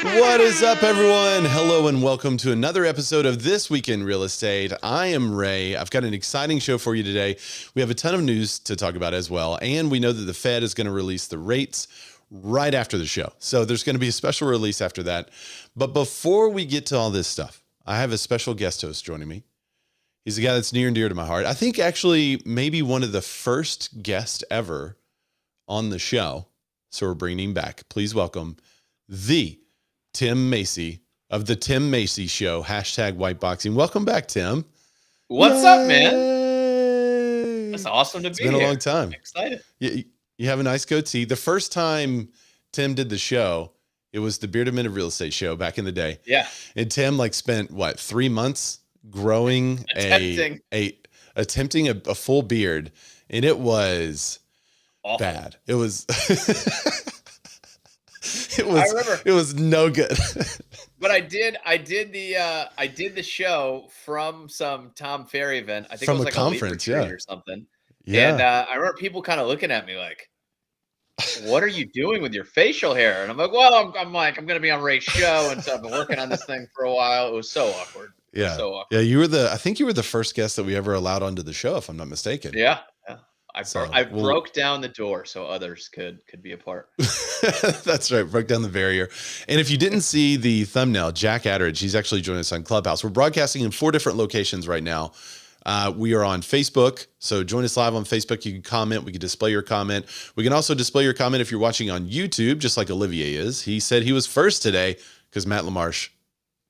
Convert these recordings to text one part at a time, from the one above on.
What is up, everyone? Hello and welcome to another episode of This Week in Real Estate. I am Ray. I've got an exciting show for you today. We have a ton of news to talk about as well, and we know that the Fed is going to release the rates right after the show. So there's going to be a special release after that. But before we get to all this stuff, I have a special guest host joining me. He's a guy that's near and dear to my heart. I think actually maybe one of the first guests ever on the show. So we're bringing him back. Please welcome the Tim Macy of the Tim Macy Show, hashtag Whiteboxing. Welcome back, Tim. What's up, man? It's awesome to be here. It's been a long time. I'm excited. You have a nice goatee. The first time Tim did the show, it was the Bearded Men of Real Estate show back in the day. Yeah. And Tim spent 3 months growing attempting a full beard, and it was awful. Bad. It was I remember. It was no good. But I did the show from some Tom Ferry event. I think from it was a conference, or something. Yeah. And I remember people kind of looking at me like, "What are you doing with your facial hair?" And I'm like, "Well, I'm going to be on Ray's show, and so I've been working on this thing for a while." It was so awkward. Yeah. So awkward. Yeah, I think you were the first guest that we ever allowed onto the show, if I'm not mistaken. Yeah. I broke down the door so others could be a part. That's right. Broke down the barrier. And if you didn't see the thumbnail, Jack Adderidge, he's actually joining us on Clubhouse. We're broadcasting in 4 different locations right now. We are on Facebook. So join us live on Facebook. You can comment. We can display your comment. We can also display your comment if you're watching on YouTube, just like Olivier is. He said he was first today because Matt LaMarche,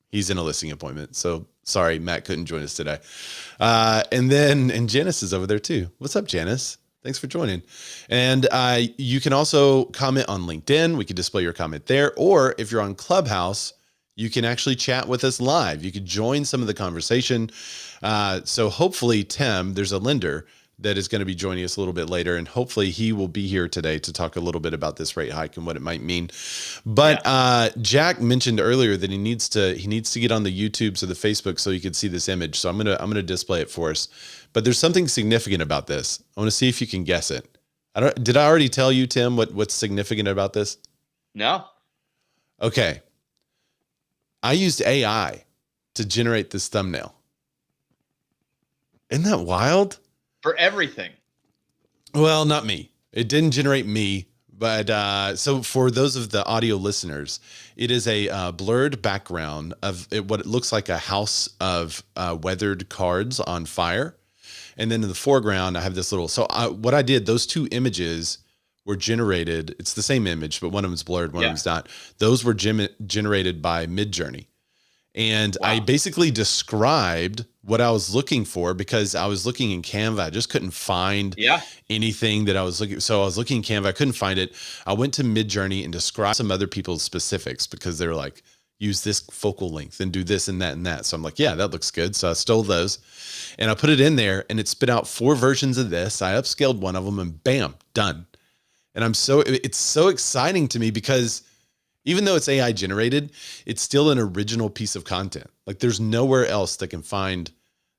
he's in a listing appointment. So sorry, Matt couldn't join us today. And Janice is over there too. What's up, Janice? Thanks for joining. And you can also comment on LinkedIn. We can display your comment there. Or if you're on Clubhouse, you can actually chat with us live. You can join some of the conversation. So hopefully, Tim, there's a lender that is going to be joining us a little bit later, and hopefully he will be here today to talk a little bit about this rate hike and what it might mean. But Jack mentioned earlier that he needs to get on the YouTubes or the Facebook so you can see this image. So I'm gonna display it for us. But there's something significant about this. I want to see if you can guess it. Did I already tell you, Tim, what's significant about this? No. Okay. I used AI to generate this thumbnail. Isn't that wild? For everything. Well, not me. It didn't generate me. But so for those of the audio listeners, it is a blurred background of what it looks like a house of weathered cards on fire. And then in the foreground, I have this little. So what I did, those 2 images were generated. It's the same image, but one of them's blurred, one of them's not. Those were generated by Midjourney. And I basically described what I was looking for because I was looking in Canva. I just couldn't find anything that I was looking. So I was looking in Canva. I couldn't find it. I went to Midjourney and described some other people's specifics because they were like, use this focal length and do this and that and that. So I'm like, yeah, that looks good. So I stole those and I put it in there and it spit out 4 versions of this. I upscaled one of them and bam, done. And it's so exciting to me because even though it's AI generated, it's still an original piece of content. Like there's nowhere else that can find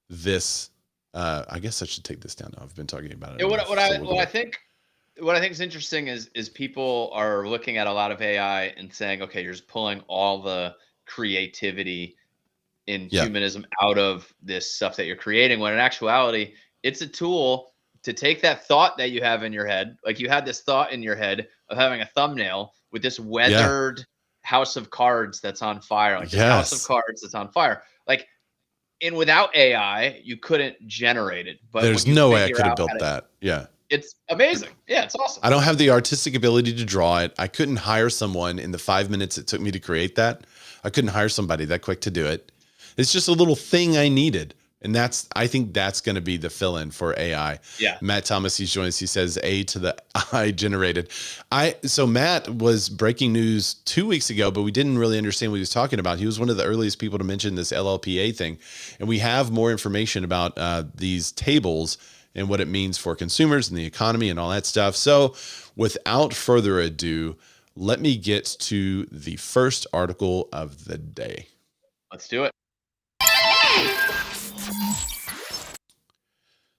this. I guess I should take this down now. I've been talking about it. What I think is interesting is people are looking at a lot of AI and saying, okay, you're just pulling all the creativity in humanism out of this stuff that you're creating. When in actuality, it's a tool to take that thought that you have in your head. Like you had this thought in your head of having a thumbnail with this weathered house of cards that's on fire, like this house of cards that's on fire. Like, and without AI, you couldn't generate it. But there's no way I could have built that. Yeah. It's amazing. Yeah, it's awesome. I don't have the artistic ability to draw it. I couldn't hire someone in the 5 minutes it took me to create that. I couldn't hire somebody that quick to do it. It's just a little thing I needed. And I think that's going to be the fill-in for AI. Yeah. Matt Thomas, he's joined us. He says A to the I generated. So Matt was breaking news 2 weeks ago, but we didn't really understand what he was talking about. He was one of the earliest people to mention this LLPA thing. And we have more information about these tables and what it means for consumers and the economy and all that stuff. So without further ado, let me get to the first article of the day. Let's do it.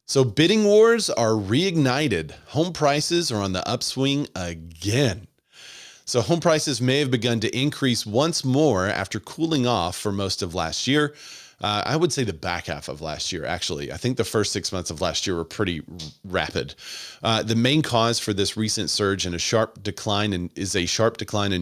So bidding wars are reignited. Home prices are on the upswing again. So home prices may have begun to increase once more after cooling off for most of last year. I would say the back half of last year, actually. I think the first 6 months of last year were pretty rapid. The main cause for this recent surge is a sharp decline in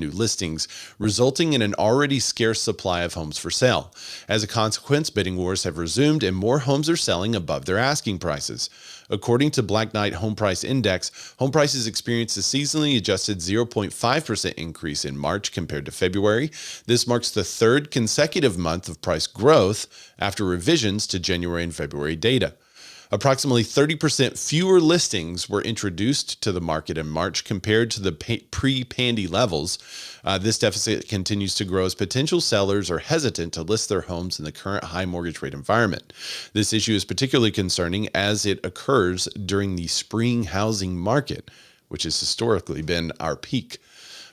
new listings, resulting in an already scarce supply of homes for sale. As a consequence, bidding wars have resumed and more homes are selling above their asking prices. According to Black Knight Home Price Index, home prices experienced a seasonally adjusted 0.5% increase in March compared to February. This marks the third consecutive month of price growth after revisions to January and February data. Approximately 30% fewer listings were introduced to the market in March compared to the pre-pandy levels. This deficit continues to grow as potential sellers are hesitant to list their homes in the current high mortgage rate environment. This issue is particularly concerning as it occurs during the spring housing market, which has historically been our peak.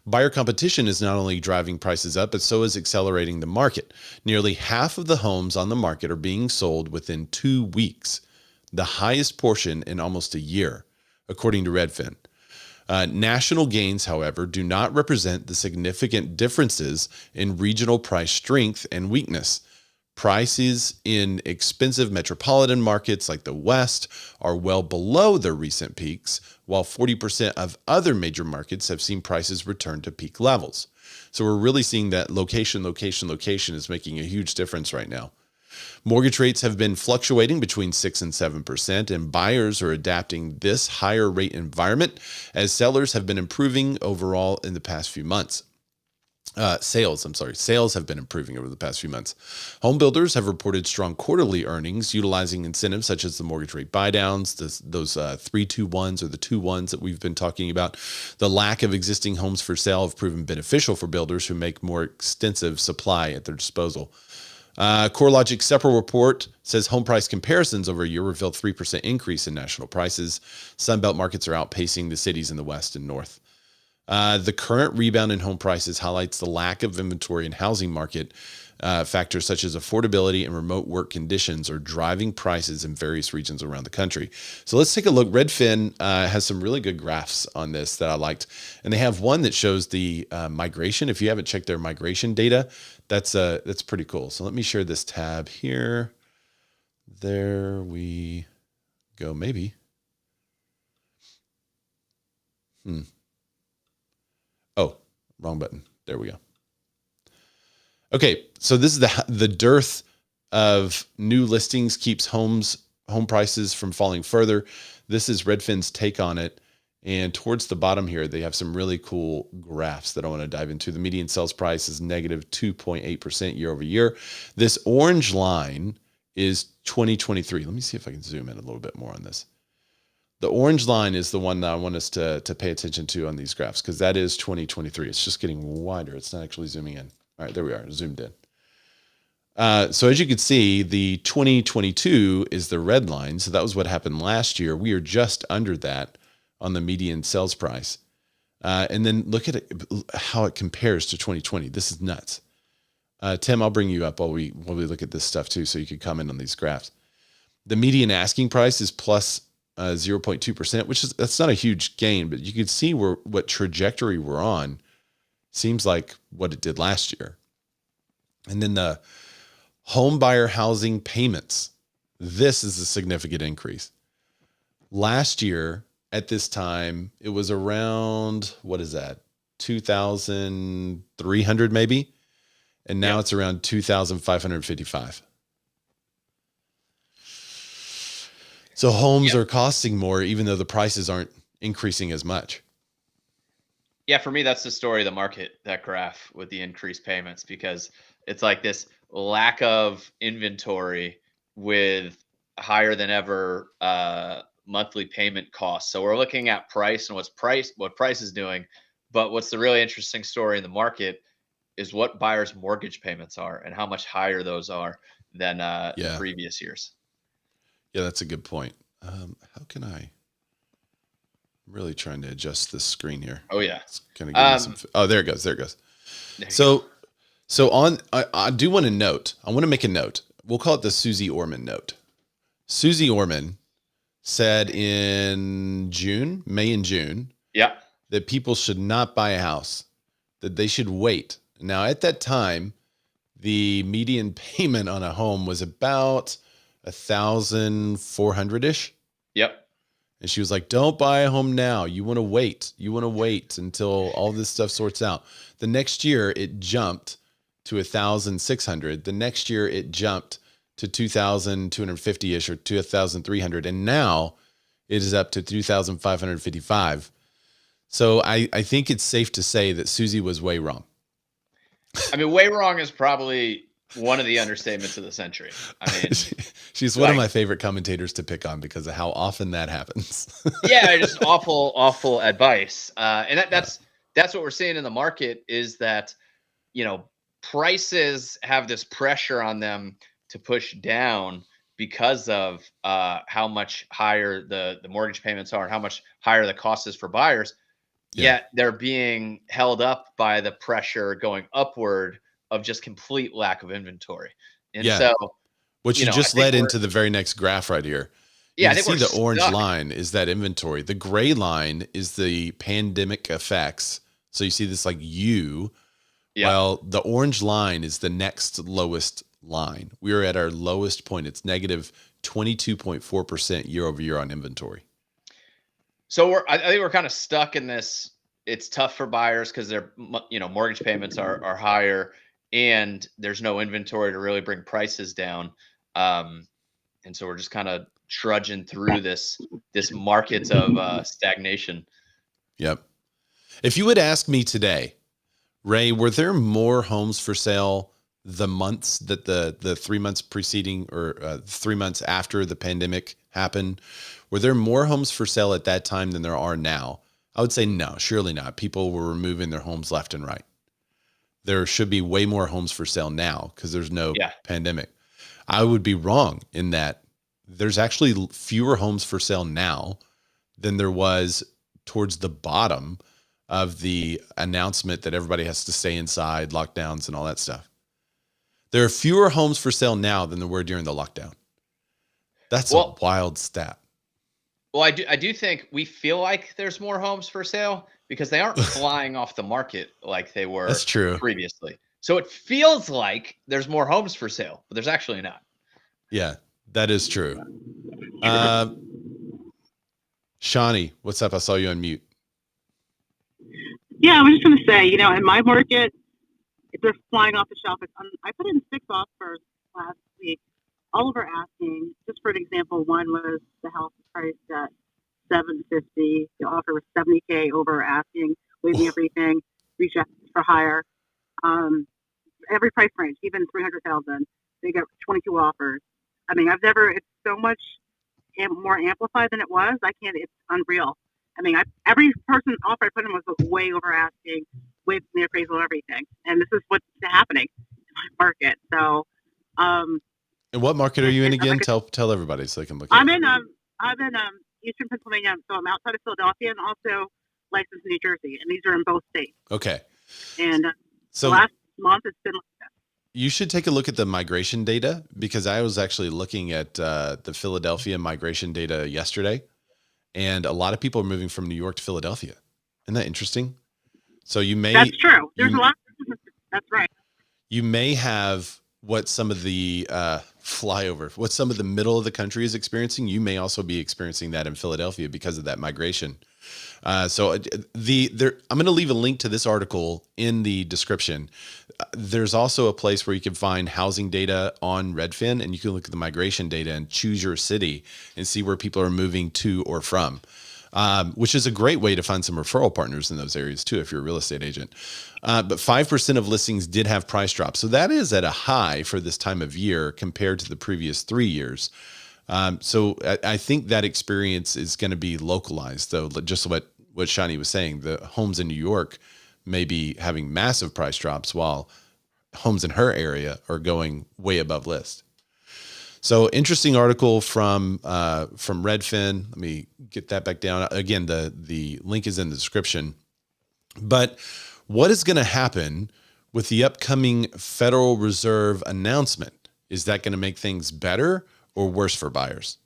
Buyer competition is not only driving prices up, but so is accelerating the market. Nearly half of the homes on the market are being sold within 2 weeks, the highest portion in almost a year, according to Redfin. National gains, however, do not represent the significant differences in regional price strength and weakness. Prices in expensive metropolitan markets like the West are well below their recent peaks, while 40% of other major markets have seen prices return to peak levels. So we're really seeing that location is making a huge difference right now. Mortgage rates have been fluctuating between 6 and 7%, and buyers are adapting this higher rate environment as sellers have been improving overall in the past few months. Sales have been improving over the past few months. Home builders have reported strong quarterly earnings utilizing incentives such as the mortgage rate buydowns, those 3-2-1s or the 2-1s that we've been talking about. The lack of existing homes for sale have proven beneficial for builders who make more extensive supply at their disposal. CoreLogic's separate report says home price comparisons over a year revealed 3% increase in national prices. Sunbelt markets are outpacing the cities in the West and North. The current rebound in home prices highlights the lack of inventory in housing market. Factors such as affordability and remote work conditions are driving prices in various regions around the country. So let's take a look. Redfin has some really good graphs on this that I liked. And they have one that shows the migration. If you haven't checked their migration data, that's pretty cool. So let me share this tab here. There we go, maybe. Oh, wrong button. There we go. Okay, so this is the dearth of new listings keeps home prices from falling further. This is Redfin's take on it. And towards the bottom here, they have some really cool graphs that I want to dive into. The median sales price is negative 2.8% year over year. This orange line is 2023. Let me see if I can zoom in a little bit more on this. The orange line is the one that I want us to pay attention to on these graphs because that is 2023. It's just getting wider. It's not actually zooming in. All right, there we are, zoomed in. So as you can see, the 2022 is the red line. So that was what happened last year. We are just under that on the median sales price. And then look at it, how it compares to 2020. This is nuts. Tim, I'll bring you up while we look at this stuff too, so you can comment on these graphs. The median asking price is plus 0.2%, that's not a huge gain, but you can see what trajectory we're on. Seems like what it did last year. And then the home buyer housing payments. This is a significant increase. Last year at this time, it was around, what is that? 2,300 maybe. And now it's around 2,555. So homes are costing more, even though the prices aren't increasing as much. Yeah, for me, that's the story of the market, that graph with the increased payments, because it's like this lack of inventory with higher than ever monthly payment costs. So we're looking at price and what price is doing. But what's the really interesting story in the market is what buyers' mortgage payments are and how much higher those are than in previous years. Yeah, that's a good point. How can I'm really trying to adjust this screen here. Oh yeah. It's gonna give me some. Oh, there it goes. There it goes. So I do want to note. I want to make a note. We'll call it the Susie Orman note. Susie Orman said in May and June. Yeah. That people should not buy a house that they should wait. Now, at that time, the median payment on a home was about 1,400-ish. Yep. And she was like, don't buy a home now. You want to wait. You want to wait until all this stuff sorts out. The next year it jumped to 1,600. The next year it jumped to 2,250-ish or 2,300. And now it is up to 2,555. So I think it's safe to say that Susie was way wrong. I mean, way wrong is probably one of the understatements of the century. I mean, she's one of my favorite commentators to pick on because of how often that happens. Yeah, just awful advice. And that's what we're seeing in the market is that, prices have this pressure on them to push down because of how much higher the mortgage payments are and how much higher the cost is for buyers. Yet they're being held up by the pressure going upward of just complete lack of inventory. And so what you just led into the very next graph right here. Yeah, you see the orange line is that inventory. The gray line is the pandemic effects. So you see this like U. Yeah. Well, the orange line is the next lowest line. We are at our lowest point. It's negative 22.4% year over year on inventory. So I think we're kind of stuck in this. It's tough for buyers because their mortgage payments are higher, and there's no inventory to really bring prices down. And so we're just kind of trudging through this market of stagnation. Yep. If you would ask me today, Ray, were there more homes for sale the months that the 3 months preceding or 3 months after the pandemic happened? Were there more homes for sale at that time than there are now? I would say no, surely not. People were removing their homes left and right. There should be way more homes for sale now because there's no pandemic. I would be wrong in that there's actually fewer homes for sale now than there was towards the bottom of the announcement that everybody has to stay inside, lockdowns and all that stuff. There are fewer homes for sale now than there were during the lockdown. That's a wild stat. Well, I do think we feel like there's more homes for sale because they aren't flying off the market like they were previously. So it feels like there's more homes for sale, but there's actually not. Yeah, that is true. Shawnee, what's up? I saw you on mute. Yeah, I was just going to say, in my market, they're flying off the shelf. I put in 6 offers last week, all over asking. Just for an example, one was the house priced at $750. The offer was $70K over asking, waiving everything, rejected for higher. Every price range, even $300,000. They got 22 offers. I mean, it's so much more amplified than it was. It's unreal. I mean, every offer I put in was way over asking, waiving the appraisal, everything. And this is what's happening in my market. So, and what market are you in again? Tell everybody so they can look. I'm in Eastern Pennsylvania, so I'm outside of Philadelphia and also licensed in New Jersey, and these are in both states. Okay. And so last month it's been like that. You should take a look at the migration data because I was actually looking at the Philadelphia migration data yesterday, and a lot of people are moving from New York to Philadelphia. Isn't that interesting? So that's true. There's a lot. That's right. You may have what some of the what some of the middle of the country is experiencing. You may also be experiencing that in Philadelphia because of that migration. So I'm going to leave a link to this article in the description. There's also a place where you can find housing data on Redfin, and you can look at the migration data and choose your city and see where people are moving to or from, which is a great way to find some referral partners in those areas too, if you're a real estate agent. But 5% of listings did have price drops. So that is at a high for this time of year compared to the previous 3 years. So I think that experience is going to be localized, though. Just what Shani was saying, the homes in New York may be having massive price drops while homes in her area are going way above list. So interesting article from Redfin. Let me get that back down. Again, the link is in the description. But what is going to happen with the upcoming Federal Reserve announcement? Is that going to make things better or worse for buyers?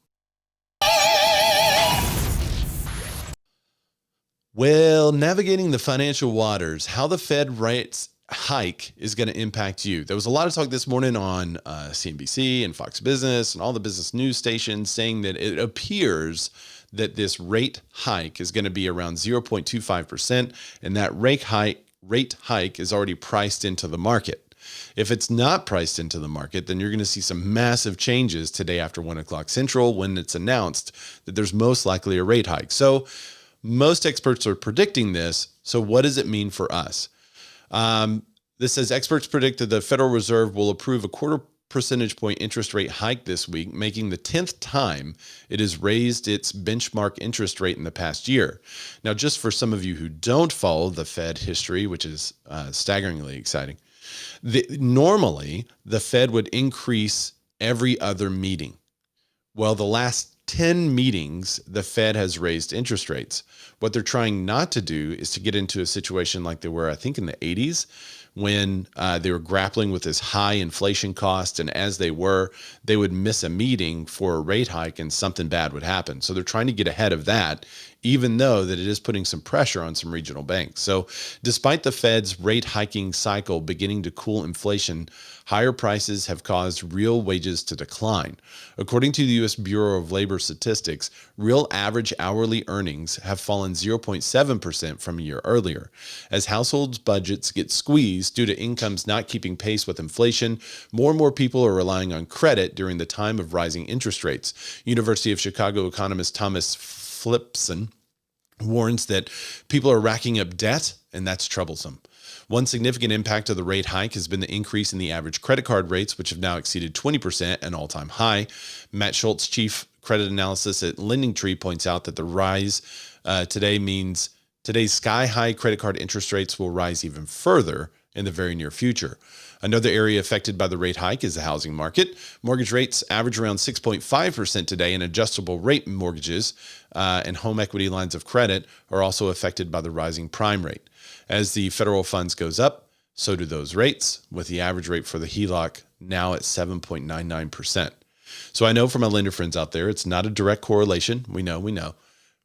Well, navigating the financial waters, how the Fed rates hike is going to impact you. There was a lot of talk this morning on CNBC and Fox Business and all the business news stations saying that it appears that this rate hike is going to be around 0.25%, and that rate hike is already priced into the market. If it's not priced into the market, then you're going to see some massive changes today after 1 o'clock Central when it's announced that there's most likely a rate hike. So most experts are predicting this. So what does it mean for us? This says experts predict that the Federal Reserve will approve a 0.25 percentage point interest rate hike this week, making the 10th time it has raised its benchmark interest rate in the past year. Now, just for some of you who don't follow the Fed history, which is staggeringly exciting, normally the Fed would increase every other meeting. Well, the last 10 meetings, the Fed has raised interest rates. What they're trying not to do is to get into a situation like they were, I think, in the 80s, when they were grappling with this high inflation cost. And as they would miss a meeting for a rate hike and something bad would happen. So they're trying to get ahead of that, even though that it is putting some pressure on some regional banks. So despite the Fed's rate hiking cycle beginning to cool inflation, higher prices have caused real wages to decline. According to the U.S. Bureau of Labor Statistics, real average hourly earnings have fallen 0.7% from a year earlier. As households' budgets get squeezed due to incomes not keeping pace with inflation, more and more people are relying on credit during the time of rising interest rates. University of Chicago economist Thomas Flipson warns that people are racking up debt, and that's troublesome. One significant impact of the rate hike has been the increase in the average credit card rates, which have now exceeded 20%, an all-time high. Matt Schultz, chief credit analysis at LendingTree, points out that the rise today means today's sky-high credit card interest rates will rise even further in the very near future. Another area affected by the rate hike is the housing market. Mortgage rates average around 6.5% today, and adjustable rate mortgages and home equity lines of credit are also affected by the rising prime rate. As the federal funds goes up, so do those rates, with the average rate for the HELOC now at 7.99%. So I know from my lender friends out there, it's not a direct correlation. We know,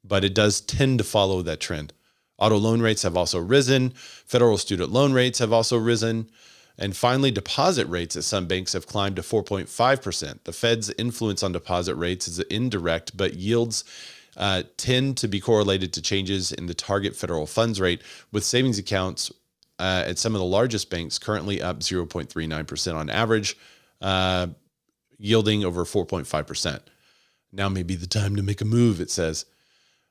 but it does tend to follow that trend. Auto loan rates have also risen. Federal student loan rates have also risen. And finally, deposit rates at some banks have climbed to 4.5%. The Fed's influence on deposit rates is indirect, but yields tend to be correlated to changes in the target federal funds rate, with savings accounts at some of the largest banks currently up 0.39% on average, yielding over 4.5%. Now may be the time to make a move, it says.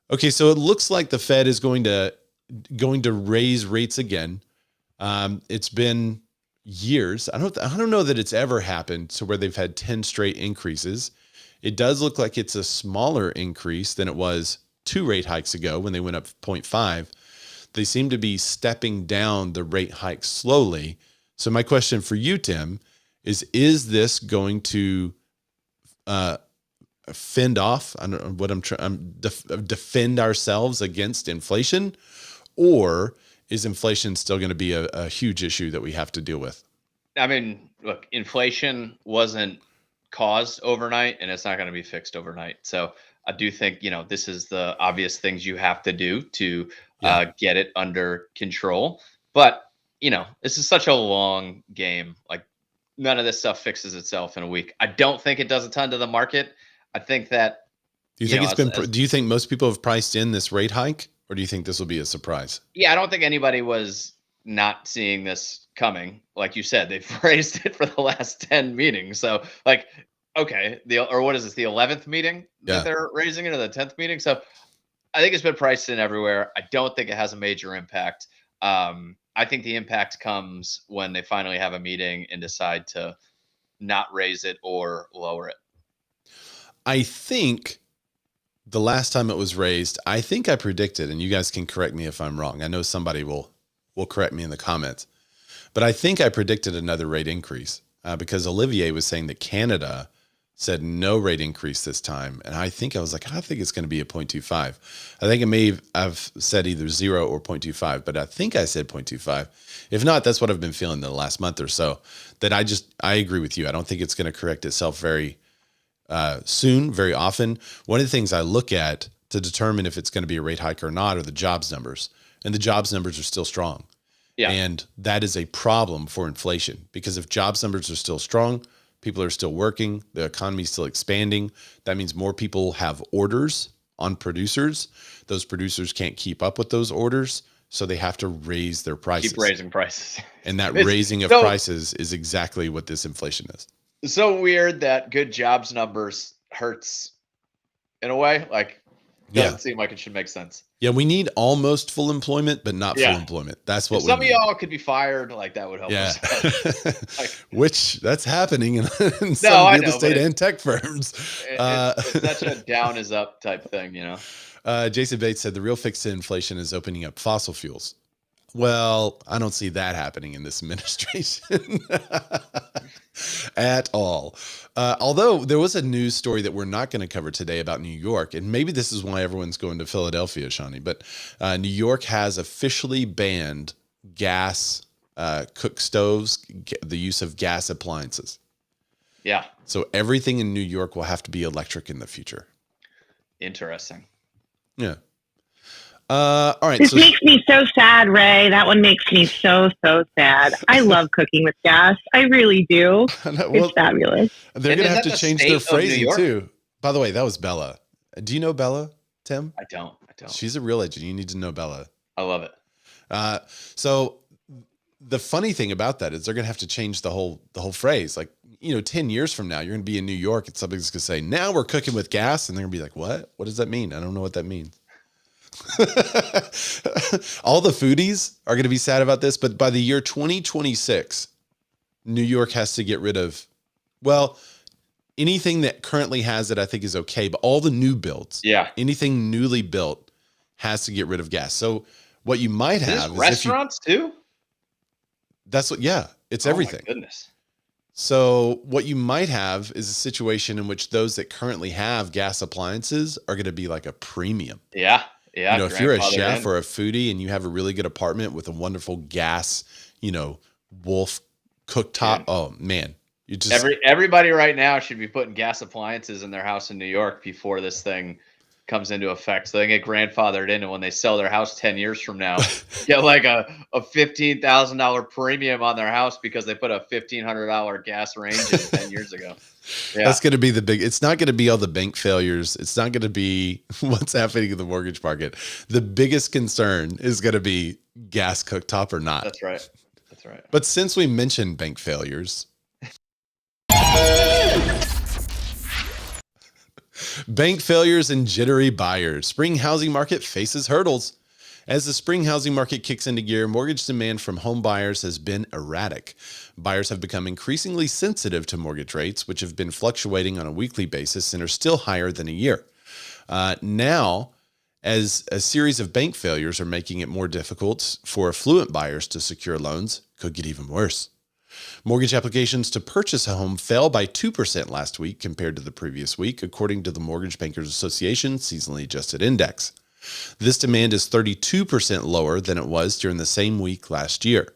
Okay, so it looks like the Fed is going to raise rates again. It's been years. I don't know that it's ever happened to where they've had 10 straight increases. It does look like it's a smaller increase than it was 2 rate hikes ago when they went up 0.5. They seem to be stepping down the rate hike slowly. So my question for you, Tim, is this going to fend off? I don't know what I'm trying. Defend ourselves against inflation, or is inflation still going to be a huge issue that we have to deal with? I mean, look, inflation wasn't caused overnight, and it's not going to be fixed overnight. So I do think, this is the obvious things you have to do to get it under control. But, this is such a long game. Like, none of this stuff fixes itself in a week. I don't think it does a ton to the market. I think that. Do you think do you think most people have priced in this rate hike, or do you think this will be a surprise? Yeah, I don't think anybody was not seeing this coming. Like you said, they've raised it for the last 10 meetings. So, like, okay, what is this, the 11th meeting that they're raising it, or the 10th meeting? So I think it's been priced in everywhere. I don't think it has a major impact. I think the impact comes when they finally have a meeting and decide to not raise it or lower it. I think the last time it was raised, I think I predicted, and you guys can correct me if I'm wrong. I know somebody will correct me in the comments, but I think I predicted another rate increase because Olivier was saying that Canada said no rate increase this time. And I think it's going to be a 0.25. I think I've said either 0 or 0.25, but I think I said 0.25. If not, that's what I've been feeling the last month or so, that I agree with you. I don't think it's going to correct itself very soon, very often. One of the things I look at to determine if it's going to be a rate hike or not are the jobs numbers. And the jobs numbers are still strong. Yeah. And that is a problem for inflation, because if jobs numbers are still strong, people are still working, the economy is still expanding. That means more people have orders on producers. Those producers can't keep up with those orders, so they have to raise their prices. Keep raising prices. And that raising of prices is exactly what this inflation is. So weird that good jobs numbers hurts in a way. Like, doesn't seem like it should make sense. Yeah, we need almost full employment, but not full employment. That's what some of y'all could be fired. Like, that would help us. Like, which that's happening in some real estate and tech firms. It's such a down is up type thing, you know. Jason Bates said the real fix to inflation is opening up fossil fuels. Well, I don't see that happening in this administration at all. Although there was a news story that we're not going to cover today about New York, and maybe this is why everyone's going to Philadelphia, Shawnee, but New York has officially banned gas cook stoves, the use of gas appliances. Yeah. So everything in New York will have to be electric in the future. Interesting. Yeah. All right. This makes me so sad, Ray. That one makes me so sad. I love cooking with gas. I really do. It's fabulous. They're going to have to change their phrasing too. By the way, that was Bella. Do you know Bella, Tim? I don't. She's a real legend. You need to know Bella. I love it. So the funny thing about that is they're going to have to change the whole phrase. Like, 10 years from now, you're going to be in New York and somebody's going to say, now we're cooking with gas. And they're going to be like, what? What does that mean? I don't know what that means. All the foodies are going to be sad about this, but by the year 2026, New York has to get rid of, anything that currently has it, I think is okay, but all the new builds, anything newly built has to get rid of gas. So what you might have is restaurants too. That's what, it's everything. My goodness. So what you might have is a situation in which those that currently have gas appliances are going to be like a premium. Yeah. Yeah. If you're a chef or a foodie and you have a really good apartment with a wonderful gas, Wolf cooktop. Oh man. You just everybody right now should be putting gas appliances in their house in New York before this thing comes into effect. So they get grandfathered in, and when they sell their house 10 years from now, get like a $15,000 premium on their house because they put a $1,500 gas range in 10 years ago. Yeah. That's going to be it's not going to be all the bank failures. It's not going to be what's happening in the mortgage market. The biggest concern is going to be gas cooktop or not. That's right. But since we mentioned bank failures, bank failures and jittery buyers, spring housing market faces hurdles. As the spring housing market kicks into gear, mortgage demand from home buyers has been erratic. Buyers have become increasingly sensitive to mortgage rates, which have been fluctuating on a weekly basis and are still higher than a year. Now, as a series of bank failures are making it more difficult for affluent buyers to secure loans, could get even worse. Mortgage applications to purchase a home fell by 2% last week compared to the previous week, according to the Mortgage Bankers Association seasonally adjusted index. This demand is 32% lower than it was during the same week last year.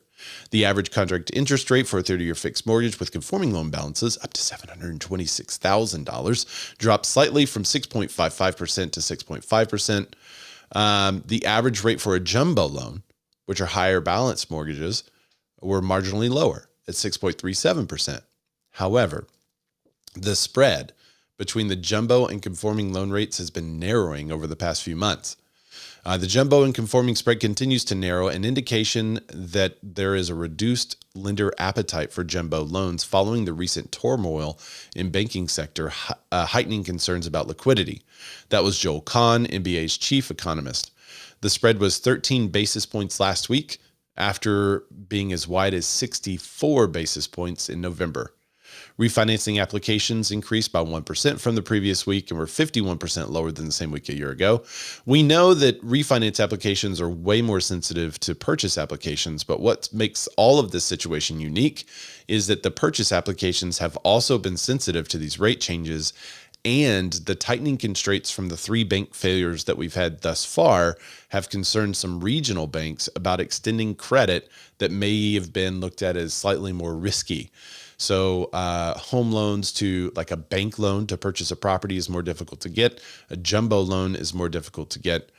The average contract interest rate for a 30-year fixed mortgage with conforming loan balances up to $726,000 dropped slightly from 6.55% to 6.5%. The average rate for a jumbo loan, which are higher balance mortgages, were marginally lower at 6.37%. However, the spread between the jumbo and conforming loan rates has been narrowing over the past few months. The jumbo and conforming spread continues to narrow, an indication that there is a reduced lender appetite for jumbo loans following the recent turmoil in banking sector, heightening concerns about liquidity. That was Joel Kahn, MBA's chief economist. The spread was 13 basis points last week, after being as wide as 64 basis points in November. Refinancing applications increased by 1% from the previous week and were 51% lower than the same week a year ago. We know that refinance applications are way more sensitive to purchase applications, but what makes all of this situation unique is that the purchase applications have also been sensitive to these rate changes, and the tightening constraints from the 3 bank failures that we've had thus far have concerned some regional banks about extending credit that may have been looked at as slightly more risky. So home loans to like a bank loan to purchase a property is more difficult to get. A jumbo loan is more difficult to get.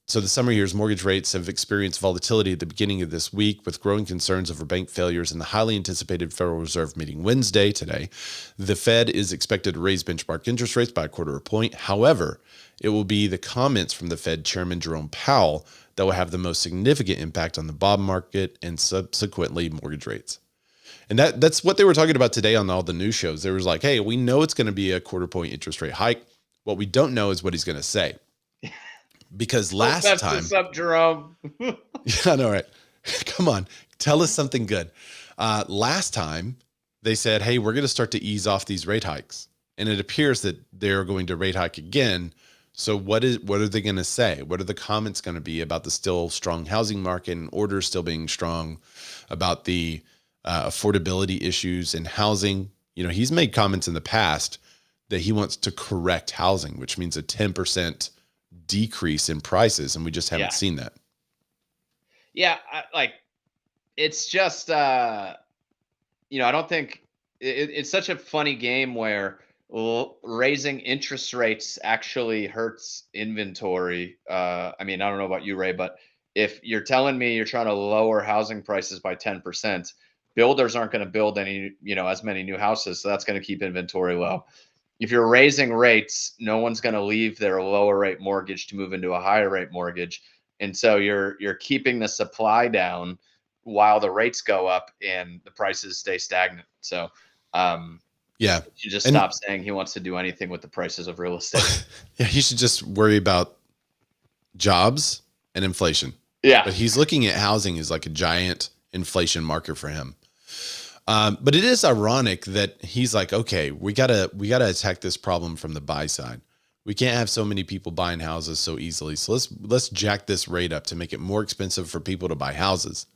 So the summary here is mortgage rates have experienced volatility at the beginning of this week with growing concerns over bank failures and the highly anticipated Federal Reserve meeting Wednesday today. The Fed is expected to raise benchmark interest rates by a quarter of a point. However, it will be the comments from the Fed Chairman Jerome Powell that will have the most significant impact on the bond market and subsequently mortgage rates. And that's what they were talking about today on all the news shows. They was like, hey, we know it's going to be a quarter point interest rate hike. What we don't know is what he's going to say. Because last time, what's up, Jerome? Yeah, I know, right? Come on, tell us something good. Last time they said, hey, we're going to start to ease off these rate hikes. And it appears that they're going to rate hike again. So what are they going to say? What are the comments going to be about the still strong housing market and orders still being strong, about the affordability issues in housing? You know, he's made comments in the past that he wants to correct housing, which means a 10% decrease in prices, and we just haven't seen that. Yeah, it's just I don't think it's such a funny game where raising interest rates actually hurts inventory. I mean, I don't know about you, Ray, but if you're telling me you're trying to lower housing prices by 10%, builders aren't going to build any, as many new houses, so that's going to keep inventory low. If you're raising rates, no one's going to leave their lower rate mortgage to move into a higher rate mortgage. And so you're keeping the supply down while the rates go up and the prices stay stagnant. So you just stop saying he wants to do anything with the prices of real estate. Yeah, he should just worry about jobs and inflation. Yeah. But he's looking at housing as like a giant inflation marker for him. But it is ironic that he's like, okay, we gotta attack this problem from the buy side. We can't have so many people buying houses so easily. So let's jack this rate up to make it more expensive for people to buy houses.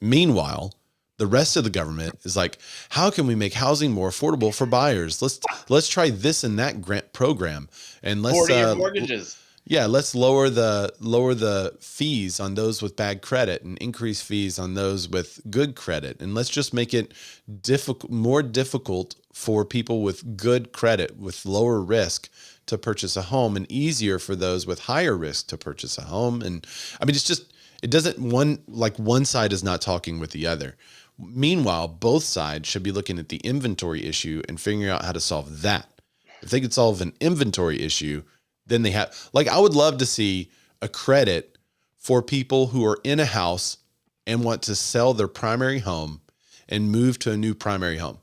Meanwhile, the rest of the government is like, how can we make housing more affordable for buyers? Let's try this and that grant program, and let's 40-year mortgages. Yeah, let's lower the fees on those with bad credit and increase fees on those with good credit. And let's just make it more difficult for people with good credit, with lower risk, to purchase a home, and easier for those with higher risk to purchase a home. And I mean, one side is not talking with the other. Meanwhile, both sides should be looking at the inventory issue and figuring out how to solve that. If they could solve an inventory issue, then they have, I would love to see a credit for people who are in a house and want to sell their primary home and move to a new primary home.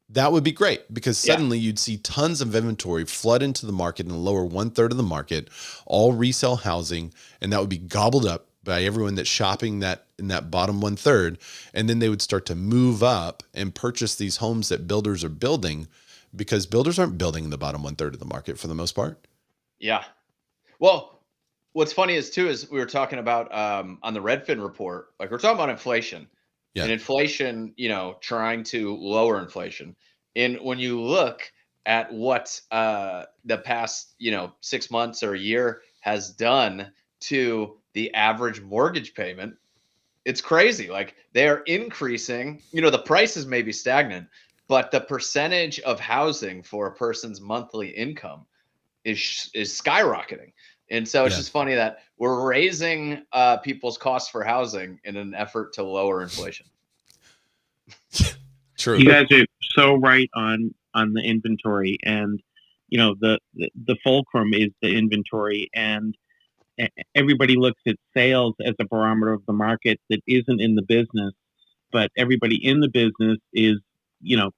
That would be great, because suddenly you'd see tons of inventory flood into the market and lower 1/3 of the market, all resale housing, and that would be gobbled up by everyone that's shopping in that bottom 1/3. And then they would start to move up and purchase these homes that builders are building, because builders aren't building in the bottom 1/3 of the market for the most part. Yeah. Well, what's funny is we were talking about on the Redfin report, we're talking about inflation and inflation, trying to lower inflation. And when you look at what the past, 6 months or a year has done to the average mortgage payment, it's crazy. They are increasing, the prices may be stagnant, but the percentage of housing for a person's monthly income is skyrocketing. And so it's just funny that we're raising people's costs for housing in an effort to lower inflation. True. You guys are so right on the inventory, and the fulcrum is the inventory, and everybody looks at sales as a barometer of the market that isn't in the business, but everybody in the business is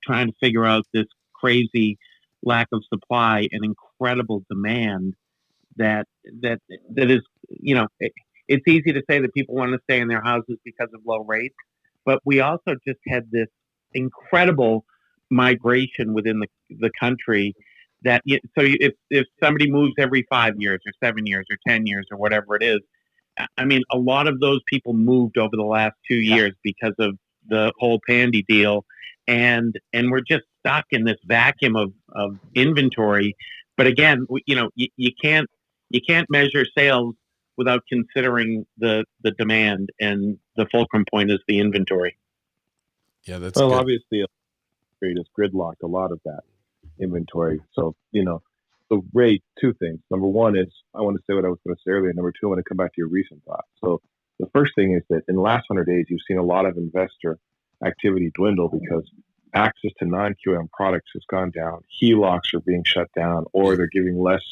trying to figure out this crazy lack of supply and incredible demand that is, it's easy to say that people want to stay in their houses because of low rates, but we also just had this incredible migration within the country that, so if somebody moves every 5 years or 7 years or 10 years or whatever it is, I mean, a lot of those people moved over the last 2 years because of the whole Pandy deal. And we're just stuck in this vacuum of inventory. But again, you can't measure sales without considering the demand, and the fulcrum point is the inventory. Yeah, that's well, good. obviously, rate has gridlocked a lot of that inventory. So, so Ray, two things. Number one is I want to say what I was going to say earlier. Number two, I want to come back to your recent thought. So the first thing is that in the last 100 days, you've seen a lot of investor activity dwindle because access to non-QM products has gone down. HELOCs are being shut down, or they're giving less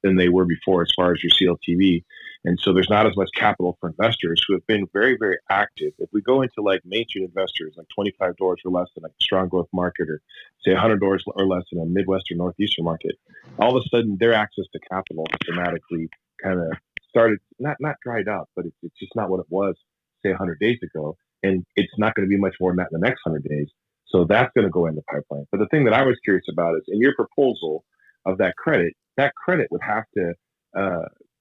than they were before as far as your CLTV. And so there's not as much capital for investors who have been very, very active. If we go into like mainstream investors, like $25 or less in a strong growth market, or say $100 or less in a Midwest or Northeastern market, all of a sudden their access to capital dramatically kind of started, not dried up, but it's just not what it was, say 100 days ago. And it's not going to be much more than that in the next 100 days. So that's going to go in the pipeline. But the thing that I was curious about is in your proposal of that credit would have to,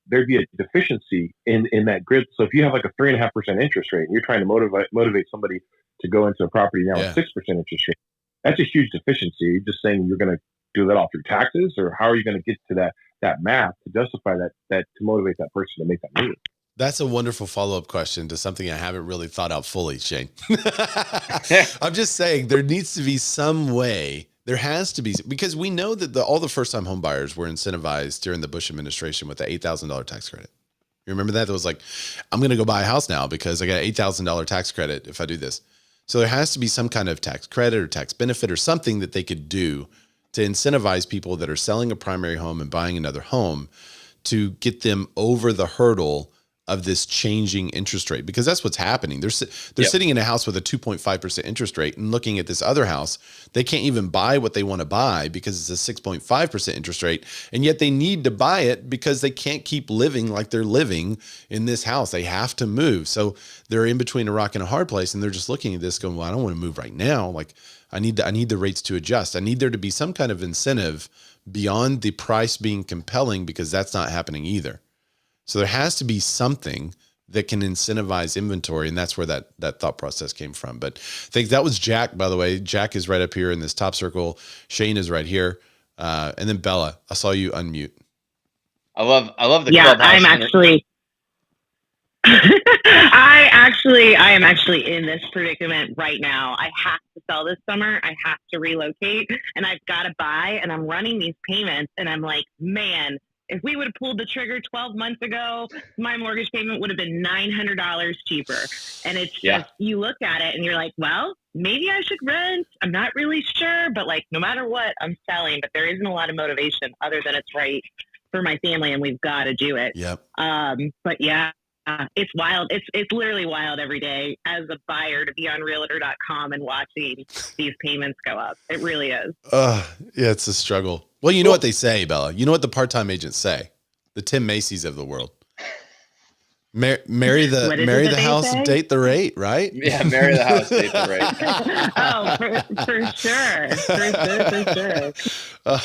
there'd be a deficiency in that grid. So if you have like a 3.5% interest rate and you're trying to motivate somebody to go into a property now with 6% interest rate, that's a huge deficiency. You're just saying you're going to do that off your taxes, or how are you going to get to that math to justify that to motivate that person to make that move? That's a wonderful follow-up question to something I haven't really thought out fully, Shane. I'm just saying there needs to be some way. There has to be, because we know that all the first-time home buyers were incentivized during the Bush administration with the $8,000 tax credit. You remember that? That was like, I'm going to go buy a house now because I got an $8,000 tax credit if I do this. So there has to be some kind of tax credit or tax benefit or something that they could do to incentivize people that are selling a primary home and buying another home to get them over the hurdle of this changing interest rate, because that's what's happening. They're sitting in a house with a 2.5% interest rate and looking at this other house. They can't even buy what they want to buy because it's a 6.5% interest rate. And yet they need to buy it because they can't keep living like they're living in this house. They have to move. So they're in between a rock and a hard place. And they're just looking at this going, well, I don't want to move right now. Like I need the rates to adjust. I need there to be some kind of incentive beyond the price being compelling, because that's not happening either. So there has to be something that can incentivize inventory, and that's where that thought process came from. But I think that was Jack, by the way. Jack is right up here in this top circle. Shane is right here. And then Bella, I saw you unmute. I love the clubhouse. I'm actually I am actually in this predicament right now. I have to sell this summer. I have to relocate, and I've got to buy, and I'm running these payments, and I'm like, man, if we would have pulled the trigger 12 months ago, my mortgage payment would have been $900 cheaper. And it's just, you look at it and you're like, well, maybe I should rent. I'm not really sure, but like, no matter what, I'm selling. But there isn't a lot of motivation other than it's right for my family and we've got to do it. Yep. But yeah, it's wild. It's literally wild every day as a buyer to be on realtor.com and watching these payments go up. It really is. Yeah, it's a struggle. Well, you know what they say, Bella. You know what the part-time agents say? The Tim Macy's of the world. Marry the house, say? Date the rate, right? Yeah, marry the house, date the rate. Oh, for sure. For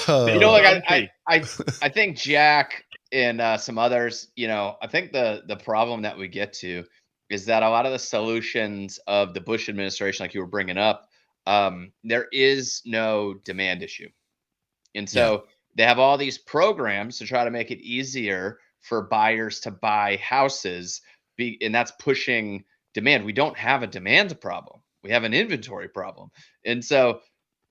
sure. You know, like I think Jack and some others, you know, I think the problem that we get to is that a lot of the solutions of the Bush administration, like you were bringing up, there is no demand issue. And so they have all these programs to try to make it easier for buyers to buy houses, and that's pushing demand. We don't have a demand problem. We have an inventory problem. And so,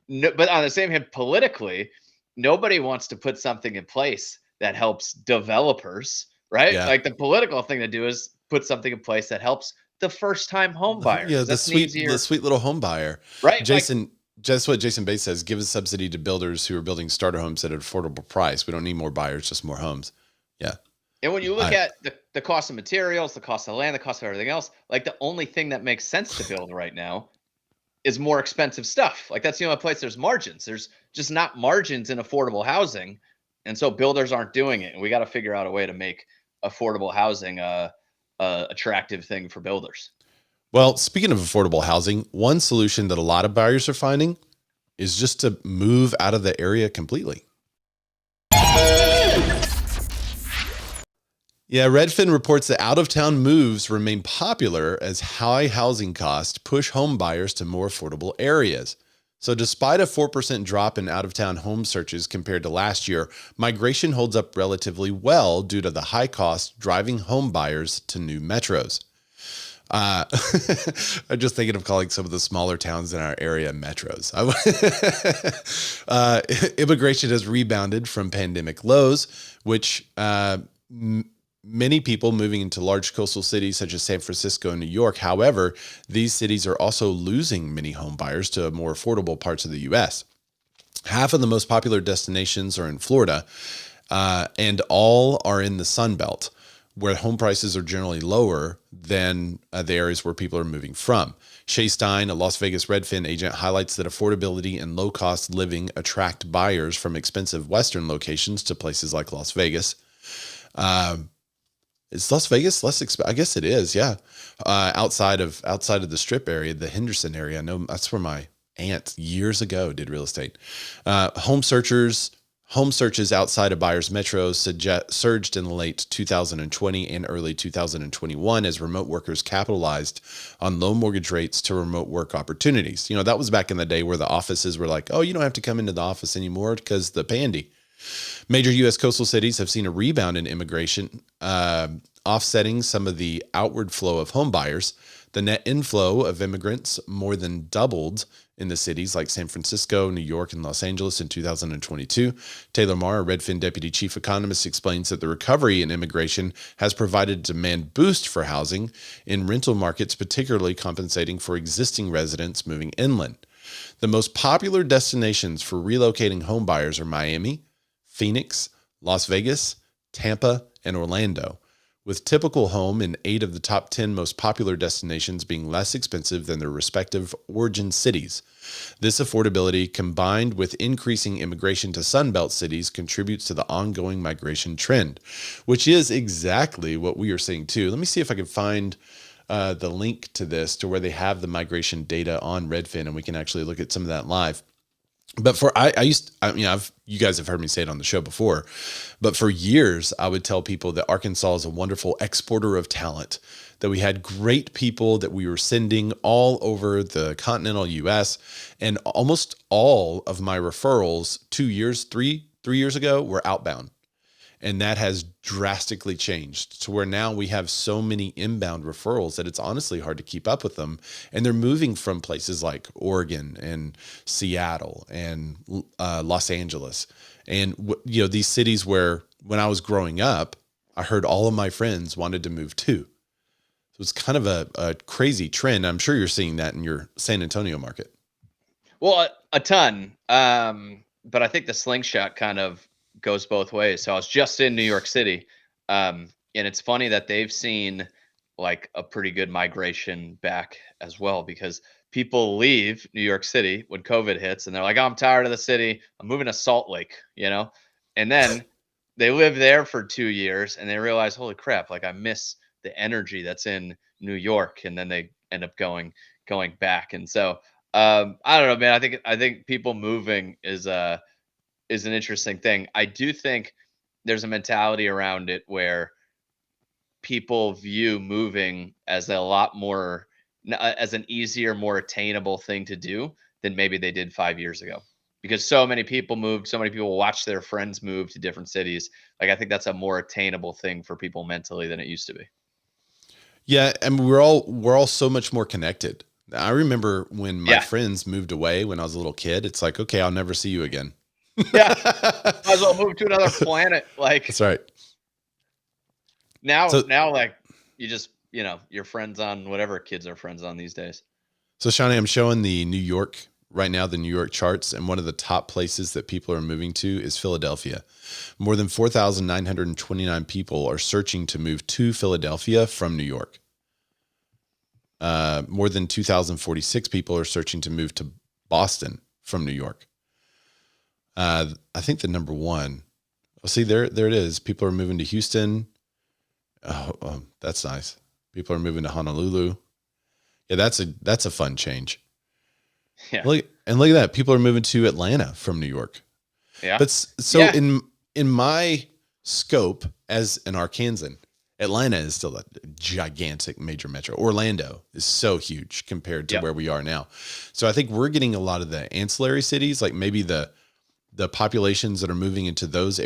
but on the same hand, politically, nobody wants to put something in place that helps developers, right? Yeah. Like the political thing to do is put something in place that helps the first-time home buyer. Yeah, the sweet little home buyer. Right. Jason, just what Jason Bates says, give a subsidy to builders who are building starter homes at an affordable price. We don't need more buyers, just more homes. Yeah. And when you look at the cost of materials, the cost of land, the cost of everything else, like the only thing that makes sense to build right now is more expensive stuff. Like that's the only place there's margins. There's just not margins in affordable housing. And so builders aren't doing it. And we got to figure out a way to make affordable housing a attractive thing for builders. Well, speaking of affordable housing, one solution that a lot of buyers are finding is just to move out of the area completely. Yeah, Redfin reports that out-of-town moves remain popular as high housing costs push home buyers to more affordable areas. So despite a 4% drop in out-of-town home searches compared to last year, migration holds up relatively well due to the high cost driving home buyers to new metros. I'm just thinking of calling some of the smaller towns in our area metros. Immigration has rebounded from pandemic lows, which many people moving into large coastal cities such as San Francisco and New York. However, these cities are also losing many home buyers to more affordable parts of the U.S. Half of the most popular destinations are in Florida, and all are in the Sun Belt, where home prices are generally lower than the areas where people are moving from. Shay Stein, a Las Vegas Redfin agent, highlights that affordability and low-cost living attract buyers from expensive Western locations to places like Las Vegas. Is Las Vegas less expensive? I guess it is, yeah. Outside of the Strip area, the Henderson area. I know that's where my aunt years ago did real estate. Home searches outside of buyers' metros surged in the late 2020 and early 2021 as remote workers capitalized on low mortgage rates to remote work opportunities. That was back in the day where the offices were like, oh, you don't have to come into the office anymore because the pandy. Major U.S. coastal cities have seen a rebound in immigration, offsetting some of the outward flow of home buyers. The net inflow of immigrants more than doubled in the cities like San Francisco, New York, and Los Angeles in 2022. Taylor Marr, a Redfin deputy chief economist, explains that the recovery in immigration has provided a demand boost for housing in rental markets, particularly compensating for existing residents moving inland. The most popular destinations for relocating home buyers are Miami, Phoenix, Las Vegas, Tampa, and Orlando, with typical home in 8 of the top 10 most popular destinations being less expensive than their respective origin cities. This affordability, combined with increasing immigration to Sunbelt cities, contributes to the ongoing migration trend, which is exactly what we are seeing too. Let me see if I can find the link to this, to where they have the migration data on Redfin, and we can actually look at some of that live. But you guys have heard me say it on the show before, but for years I would tell people that Arkansas is a wonderful exporter of talent, that we had great people that we were sending all over the continental US, and almost all of my referrals 3 years ago were outbound. And that has drastically changed to where now we have so many inbound referrals that it's honestly hard to keep up with them. And they're moving from places like Oregon and Seattle and Los Angeles. And, these cities where when I was growing up, I heard all of my friends wanted to move to. So it's kind of a crazy trend. I'm sure you're seeing that in your San Antonio market. Well, a ton. But I think the slingshot kind of goes both ways. So I was just in New York City, and it's funny that they've seen like a pretty good migration back as well, because people leave New York City when COVID hits and they're like, oh, I'm tired of the city, I'm moving to Salt Lake, and then they live there for 2 years and they realize, holy crap, like I miss the energy that's in New York, and then they end up going back. And so I don't know, man, I think people moving is an interesting thing. I do think there's a mentality around it where people view moving as as an easier, more attainable thing to do than maybe they did 5 years ago, because so many people moved, so many people watch their friends move to different cities. Like, I think that's a more attainable thing for people mentally than it used to be. Yeah. And we're all so much more connected. I remember when my friends moved away when I was a little kid, it's like, okay, I'll never see you again. Yeah, might as well move to another planet. Like, that's right. Now, like, you just, your friends on whatever kids are friends on these days. So, Shawnee, I'm showing the New York right now, the New York charts, and one of the top places that people are moving to is Philadelphia. More than 4,929 people are searching to move to Philadelphia from New York. More than 2,046 people are searching to move to Boston from New York. I think the number one. Oh, see, there it is. People are moving to Houston. Oh, that's nice. People are moving to Honolulu. Yeah, that's a fun change. Yeah. Look at that. People are moving to Atlanta from New York. Yeah. But so in my scope as an Arkansan, Atlanta is still a gigantic major metro. Orlando is so huge compared to where we are now. So I think we're getting a lot of the ancillary cities, like maybe the populations that are moving into those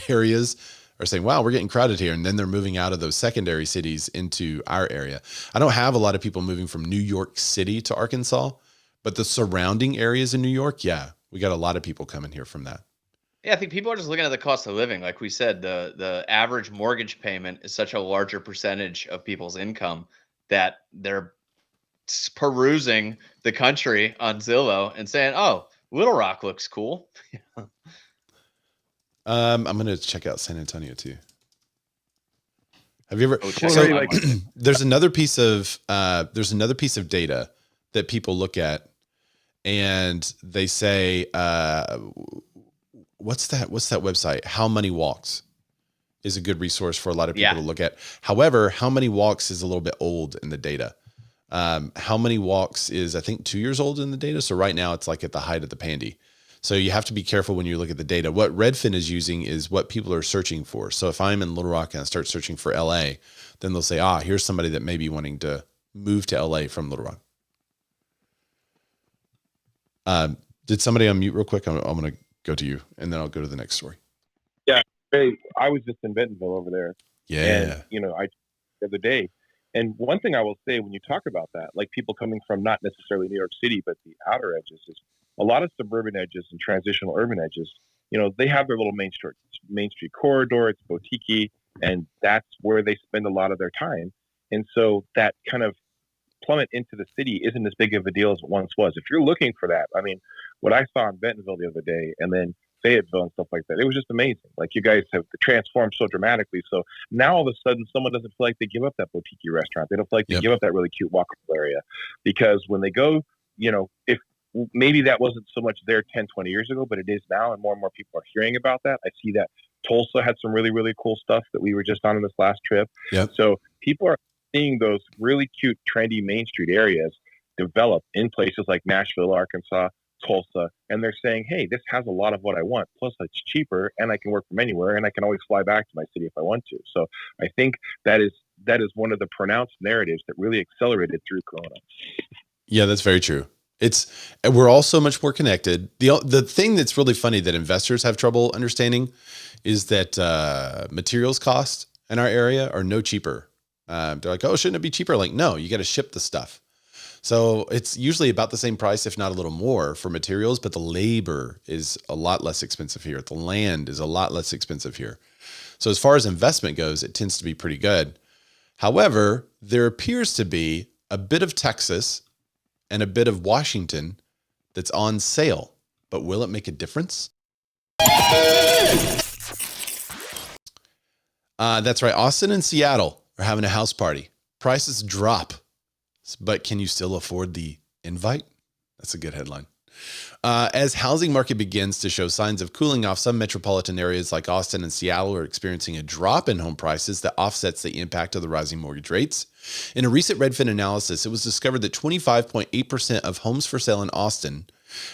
areas are saying, wow, we're getting crowded here. And then they're moving out of those secondary cities into our area. I don't have a lot of people moving from New York City to Arkansas, but the surrounding areas in New York, yeah, we got a lot of people coming here from that. Yeah, I think people are just looking at the cost of living. Like we said, the average mortgage payment is such a larger percentage of people's income that they're perusing the country on Zillow and saying, "Oh, Little Rock looks cool." I'm going to check out San Antonio too. Have you ever? Oh, check So it out. there's another piece of data that people look at, and they say, what's that website? How Money Walks is a good resource for a lot of people to look at. However, How Many Walks is a little bit old in the data. How Many Walks is, I think, 2 years old in the data. So right now it's like at the height of the pandy. So you have to be careful when you look at the data. What Redfin is using is what people are searching for. So if I'm in Little Rock and I start searching for LA, then they'll say, here's somebody that may be wanting to move to LA from Little Rock. Did somebody unmute real quick? I'm going to go to you and then I'll go to the next story. Yeah. Hey, I was just in Bentonville over there. Yeah. And, I the other day. And one thing I will say when you talk about that, like people coming from not necessarily New York City, but the outer edges, is a lot of suburban edges and transitional urban edges, they have their little main street corridor. It's boutique, and that's where they spend a lot of their time. And so that kind of plummet into the city isn't as big of a deal as it once was. If you're looking for that, I mean, what I saw in Bentonville the other day, and then Fayetteville and stuff like that, it was just amazing. Like, you guys have transformed so dramatically. So now all of a sudden someone doesn't feel like they give up that boutique restaurant. They don't feel like they give up that really cute walkable area, because when they go, if maybe that wasn't so much there 10, 20 years ago, but it is now, and more people are hearing about that. I see that Tulsa had some really, really cool stuff that we were just on in this last trip. Yep. So people are seeing those really cute, trendy Main Street areas develop in places like Nashville, Arkansas, Tulsa, and they're saying, hey, this has a lot of what I want, plus it's cheaper, and I can work from anywhere, and I can always fly back to my city if I want to. So I think that is one of the pronounced narratives that really accelerated through Corona. Yeah, that's very true. We're all so much more connected. The thing that's really funny that investors have trouble understanding is that materials cost in our area are no cheaper. They're like, oh, shouldn't it be cheaper? Like, no, you got to ship the stuff. So it's usually about the same price, if not a little more, for materials, but the labor is a lot less expensive here. The land is a lot less expensive here. So as far as investment goes, it tends to be pretty good. However, there appears to be a bit of Texas and a bit of Washington that's on sale, but will it make a difference? That's right. Austin and Seattle are having a house party. Prices drop, but can you still afford the invite? That's a good headline. As housing market begins to show signs of cooling off, some metropolitan areas like Austin and Seattle are experiencing a drop in home prices that offsets the impact of the rising mortgage rates. In a recent Redfin analysis, it was discovered that 25.8% of homes for sale in Austin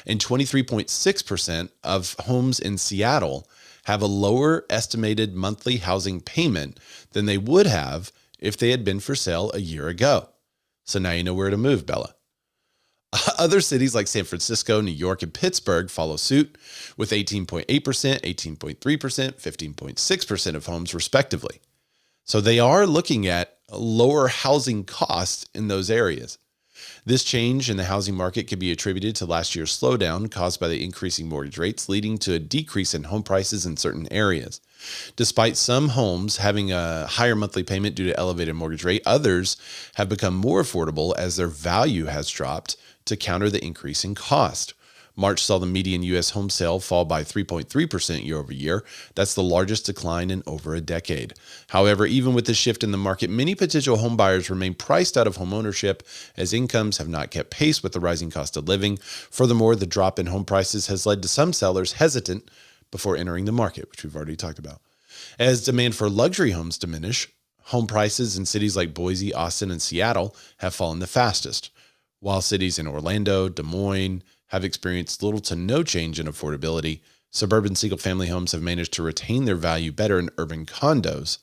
and 23.6% of homes in Seattle have a lower estimated monthly housing payment than they would have if they had been for sale a year ago. So now you know where to move, Bella. Other cities like San Francisco, New York, and Pittsburgh follow suit with 18.8%, 18.3%, 15.6% of homes respectively. So they are looking at lower housing costs in those areas. This change in the housing market could be attributed to last year's slowdown caused by the increasing mortgage rates, leading to a decrease in home prices in certain areas. Despite some homes having a higher monthly payment due to elevated mortgage rate, others have become more affordable as their value has dropped to counter the increase in cost. March saw the median U.S. home sale fall by 3.3% year over year. That's the largest decline in over a decade. However, even with the shift in the market, many potential home buyers remain priced out of home ownership as incomes have not kept pace with the rising cost of living. Furthermore, the drop in home prices has led to some sellers hesitant before entering the market, which we've already talked about. As demand for luxury homes diminish, home prices in cities like Boise, Austin, and Seattle have fallen the fastest, while cities in Orlando, Des Moines, have experienced little to no change in affordability. Suburban single-family homes have managed to retain their value better in urban condos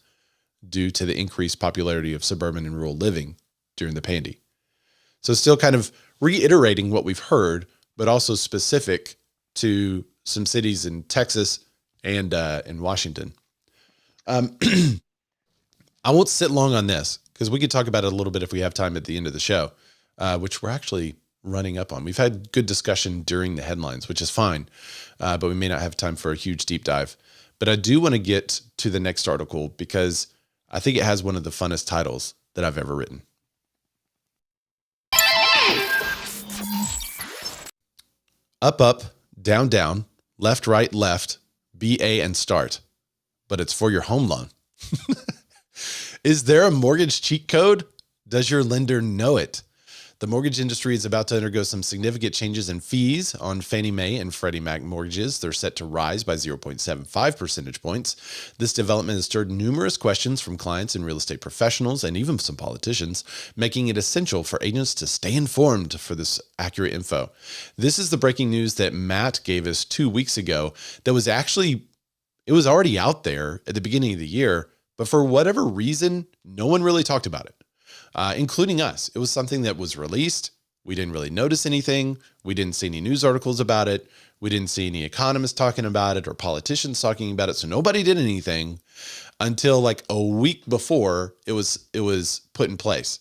due to the increased popularity of suburban and rural living during the pandy. So still kind of reiterating what we've heard, but also specific to some cities in Texas and in Washington. I won't sit long on this because we could talk about it a little bit if we have time at the end of the show, which we're actually running up on. We've had good discussion during the headlines, which is fine, but we may not have time for a huge deep dive. But I do want to get to the next article because I think it has one of the funnest titles that I've ever written. Up, up, down, down, left, right, left, BA and start. But it's for your home loan. Is there a mortgage cheat code? Does your lender know it? The mortgage industry is about to undergo some significant changes in fees on Fannie Mae and Freddie Mac mortgages. They're set to rise by 0.75 percentage points. This development has stirred numerous questions from clients and real estate professionals and even some politicians, making it essential for agents to stay informed for this accurate info. This is the breaking news that Matt gave us 2 weeks ago that was actually, it was already out there at the beginning of the year, but for whatever reason, no one really talked about it. Including us. It was something that was released. We didn't really notice anything. We didn't see any news articles about it. We didn't see any economists talking about it or politicians talking about it. So nobody did anything until like a week before it was put in place.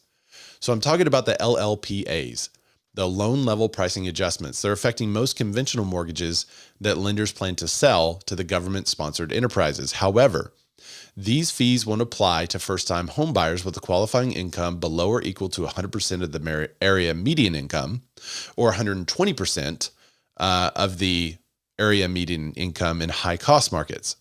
So I'm talking about the LLPAs, the loan level pricing adjustments. They're affecting most conventional mortgages that lenders plan to sell to the government-sponsored enterprises. However, these fees won't apply to first-time home buyers with a qualifying income below or equal to 100% of the area median income or 120% of the area median income in high-cost markets.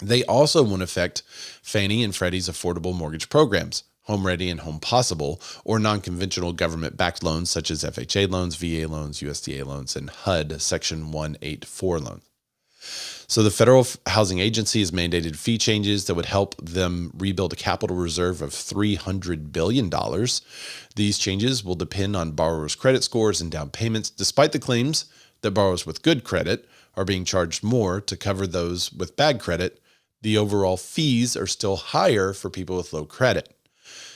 They also won't affect Fannie and Freddie's affordable mortgage programs, Home Ready and Home Possible, or non-conventional government-backed loans such as FHA loans, VA loans, USDA loans, and HUD Section 184 loans. So the Federal Housing Agency has mandated fee changes that would help them rebuild a capital reserve of $300 billion. These changes will depend on borrowers' credit scores and down payments, despite the claims that borrowers with good credit are being charged more to cover those with bad credit. The overall fees are still higher for people with low credit.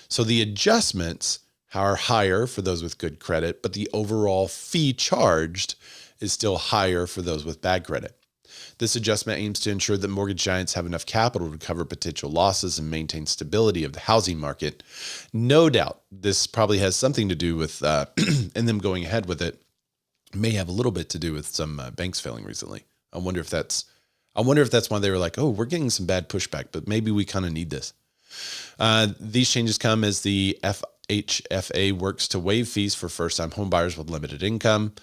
So the adjustments are higher for those with good credit, but the overall fee charged is still higher for those with bad credit. This adjustment aims to ensure that mortgage giants have enough capital to cover potential losses and maintain stability of the housing market. No doubt this probably has something to do with, and them going ahead with it may have a little bit to do with some banks failing recently. I wonder if that's why they were like, oh, we're getting some bad pushback, but maybe we kind of need this. These changes come as the FHFA works to waive fees for first-time homebuyers with limited income.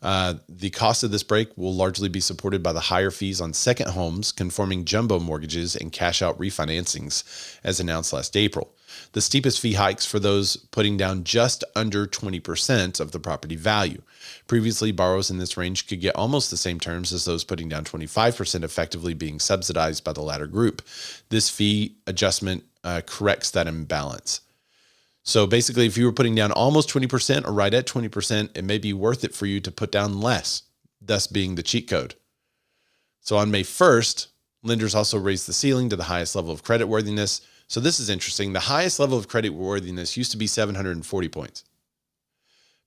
The cost of this break will largely be supported by the higher fees on second homes, conforming jumbo mortgages, and cash-out refinancings, as announced last April. The steepest fee hikes for those putting down just under 20% of the property value. Previously, borrowers in this range could get almost the same terms as those putting down 25%, effectively being subsidized by the latter group. This fee adjustment corrects that imbalance. So basically, if you were putting down almost 20% or right at 20%, it may be worth it for you to put down less, thus being the cheat code. So on May 1st, lenders also raised the ceiling to the highest level of creditworthiness. So this is interesting. The highest level of creditworthiness used to be 740 points,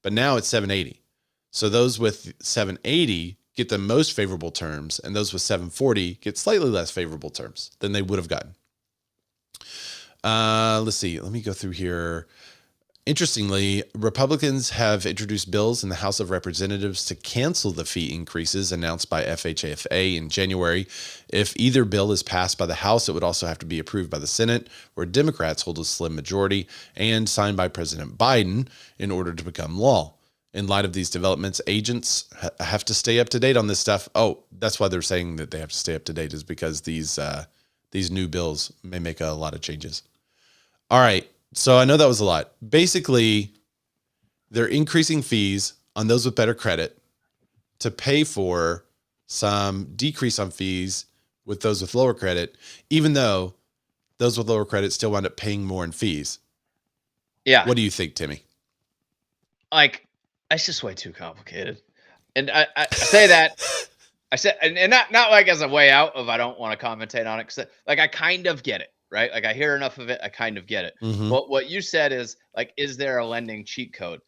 but now it's 780. So those with 780 get the most favorable terms, and those with 740 get slightly less favorable terms than they would have gotten. Let's see. Let me go through here. Interestingly, Republicans have introduced bills in the House of Representatives to cancel the fee increases announced by FHFA in January. If either bill is passed by the House, it would also have to be approved by the Senate, where Democrats hold a slim majority, and signed by President Biden in order to become law. In light of these developments, agents have to stay up to date on this stuff. Oh, that's why they're saying that they have to stay up to date, is because these new bills may make a lot of changes. All right. So I know that was a lot. Basically, they're increasing fees on those with better credit to pay for some decrease on fees with those with lower credit, even though those with lower credit still wind up paying more in fees. Yeah. What do you think, Timmy? Like, it's just way too complicated. And I say that, I said, and not like as a way out of, I don't want to commentate on it, because like I kind of get it. Right? Like I hear enough of it, I kind of get it. Mm-hmm. But what you said is like, is there a lending cheat code?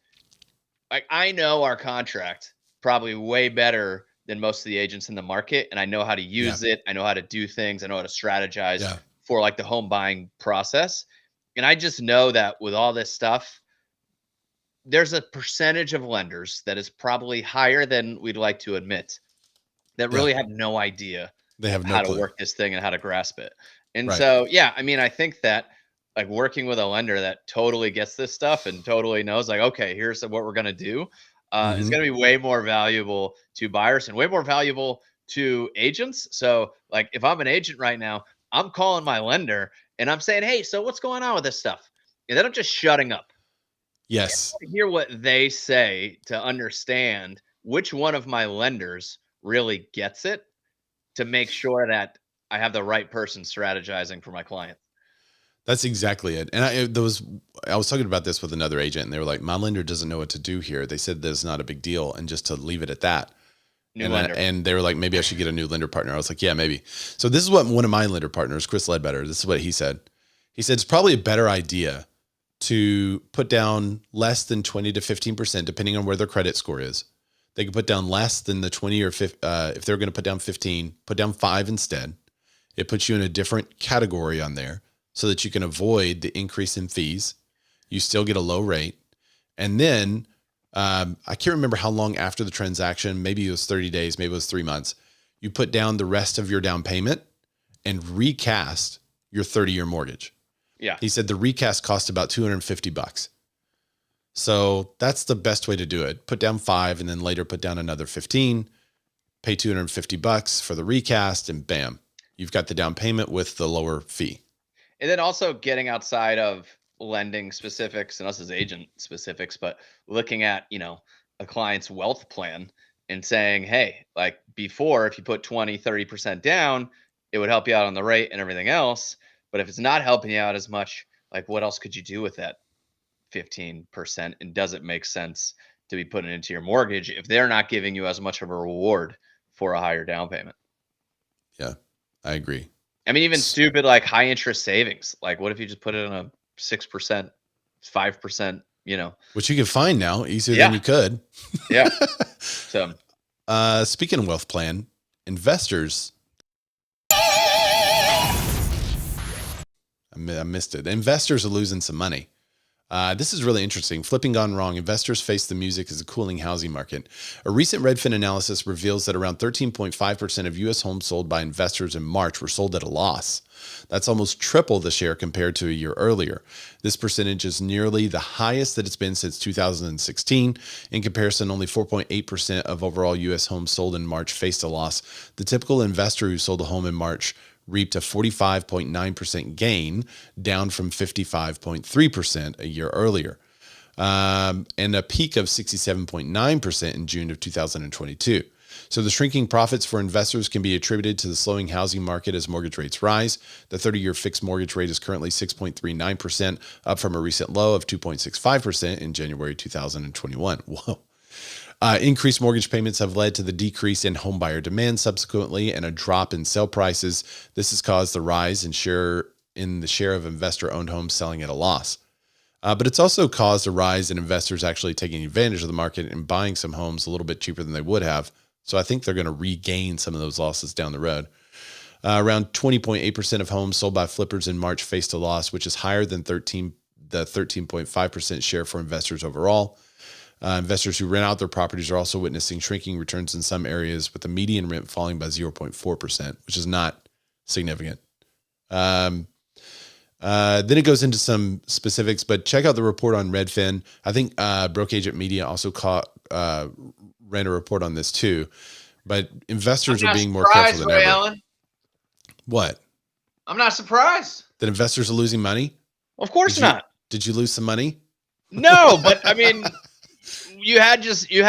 Like I know our contract probably way better than most of the agents in the market, and I know how to use it. I know how to do things. I know how to strategize. Yeah. for like the home buying process. And I just know that with all this stuff, there's a percentage of lenders that is probably higher than we'd like to admit that really have no idea They have no how to clue. work this thing and how to grasp it. And Right. so, yeah, I mean, I think that like working with a lender that totally gets this stuff and totally knows like, okay, here's what we're going to do, is going to be way more valuable to buyers and way more valuable to agents. So like if I'm an agent right now, I'm calling my lender and I'm saying, hey, so what's going on with this stuff? And then I'm just shutting up. Yes. I hear what they say to understand which one of my lenders really gets it, to make sure that I have the right person strategizing for my client. That's exactly it. And I was talking about this with another agent, and they were like, my lender doesn't know what to do here. They said there's not a big deal, and just to leave it at that. And they were like, maybe I should get a new lender partner. I was like, yeah, maybe. So this is what one of my lender partners, Chris Ledbetter, this is what he said. He said, it's probably a better idea to put down less than 20 to 15%, depending on where their credit score is. They could put down less than the 20 or 50. If they're going to put down 15, put down 5 instead. It puts you in a different category on there so that you can avoid the increase in fees. You still get a low rate. And then I can't remember how long after the transaction, maybe it was 30 days, maybe it was 3 months. You put down the rest of your down payment and recast your 30-year mortgage. Yeah. He said the recast cost about $250. So that's the best way to do it. Put down 5 and then later put down another 15, pay $250 for the recast, and bam, you've got the down payment with the lower fee. And then also getting outside of lending specifics and us as agent specifics, but looking at, a client's wealth plan and saying, hey, like before, if you put 20, 30% down, it would help you out on the rate and everything else. But if it's not helping you out as much, like what else could you do with that 15%? And does it make sense to be putting into your mortgage if they're not giving you as much of a reward for a higher down payment? Yeah, I agree. I mean, even stupid like high interest savings. Like, what if you just put it in a 6%, 5%? Which you can find now easier than you could. Yeah. So, speaking of wealth plan, investors. I missed it. Investors are losing some money. This is really interesting. Flipping gone wrong. Investors face the music as a cooling housing market. A recent Redfin analysis reveals that around 13.5% of U.S. homes sold by investors in March were sold at a loss. That's almost triple the share compared to a year earlier. This percentage is nearly the highest that it's been since 2016. In comparison, only 4.8% of overall U.S. homes sold in March faced a loss. The typical investor who sold a home in March reaped a 45.9% gain, down from 55.3% a year earlier, and a peak of 67.9% in June of 2022. So the shrinking profits for investors can be attributed to the slowing housing market as mortgage rates rise. The 30-year fixed mortgage rate is currently 6.39%, up from a recent low of 2.65% in January 2021. Whoa. Increased mortgage payments have led to the decrease in homebuyer demand subsequently and a drop in sale prices. This has caused the rise in the share of investor-owned homes selling at a loss. But it's also caused a rise in investors actually taking advantage of the market and buying some homes a little bit cheaper than they would have. So I think they're going to regain some of those losses down the road. Around 20.8% of homes sold by flippers in March faced a loss, which is higher than the 13.5% share for investors overall. Investors who rent out their properties are also witnessing shrinking returns in some areas, with the median rent falling by 0.4%, which is not significant. Then it goes into some specifics, but check out the report on Redfin. I think Broke Agent Media also ran a report on this too. But investors are being more careful than ever. Alan. What? I'm not surprised. That investors are losing money? Of course not. Did you lose some money? No, but I mean, you had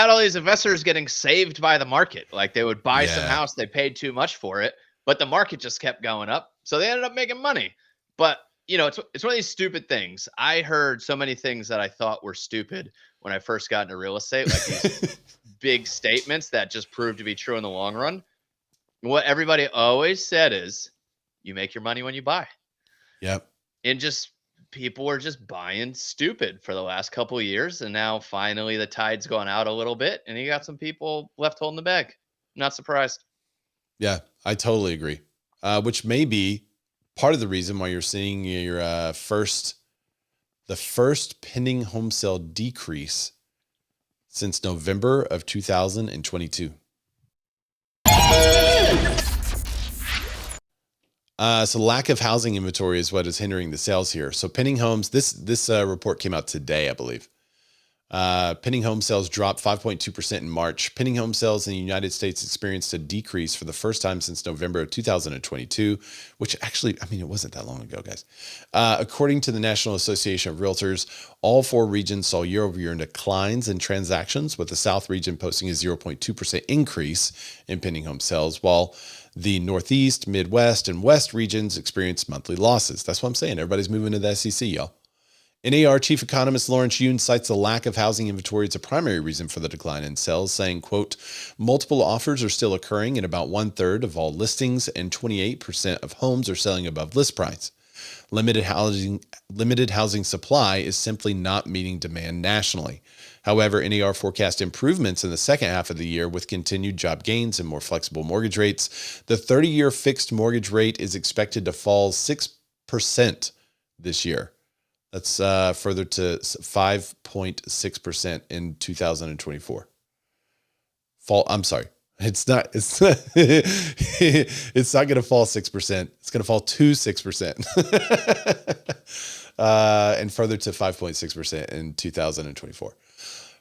all these investors getting saved by the market. Like they would buy some house, they paid too much for it, but the market just kept going up. So they ended up making money. But it's one of these stupid things. I heard so many things that I thought were stupid when I first got into real estate, like these big statements that just proved to be true in the long run. What everybody always said is, you make your money when you buy. Yep. And just people were just buying stupid for the last couple of years, and now finally the tide's gone out a little bit, and you got some people left holding the bag. Not surprised. Yeah, I totally agree. Which may be part of the reason why you're seeing your the first pending home sale decrease since November of 2022. So lack of housing inventory is what is hindering the sales here. So pending homes, this report came out today, I believe. Pending home sales dropped 5.2% in March. Pending home sales in the United States experienced a decrease for the first time since November of 2022, which actually, I mean, it wasn't that long ago, guys. According to the National Association of Realtors, all 4 regions saw year-over-year declines in transactions, with the South region posting a 0.2% increase in pending home sales, while the Northeast, Midwest, and West regions experienced monthly losses. That's what I'm saying. Everybody's moving to the SEC, y'all. NAR chief economist Lawrence Yun cites the lack of housing inventory as a primary reason for the decline in sales, saying, quote, multiple offers are still occurring in about 1/3 of all listings, and 28% of homes are selling above list price. Limited housing supply is simply not meeting demand nationally. However, NAR forecast improvements in the second half of the year with continued job gains and more flexible mortgage rates. The 30-year fixed mortgage rate is expected to fall 6% this year. That's further to 5.6% in 2024. I'm sorry. It's not it's not going to fall 6%. It's going to fall to 6%. And further to 5.6% in 2024.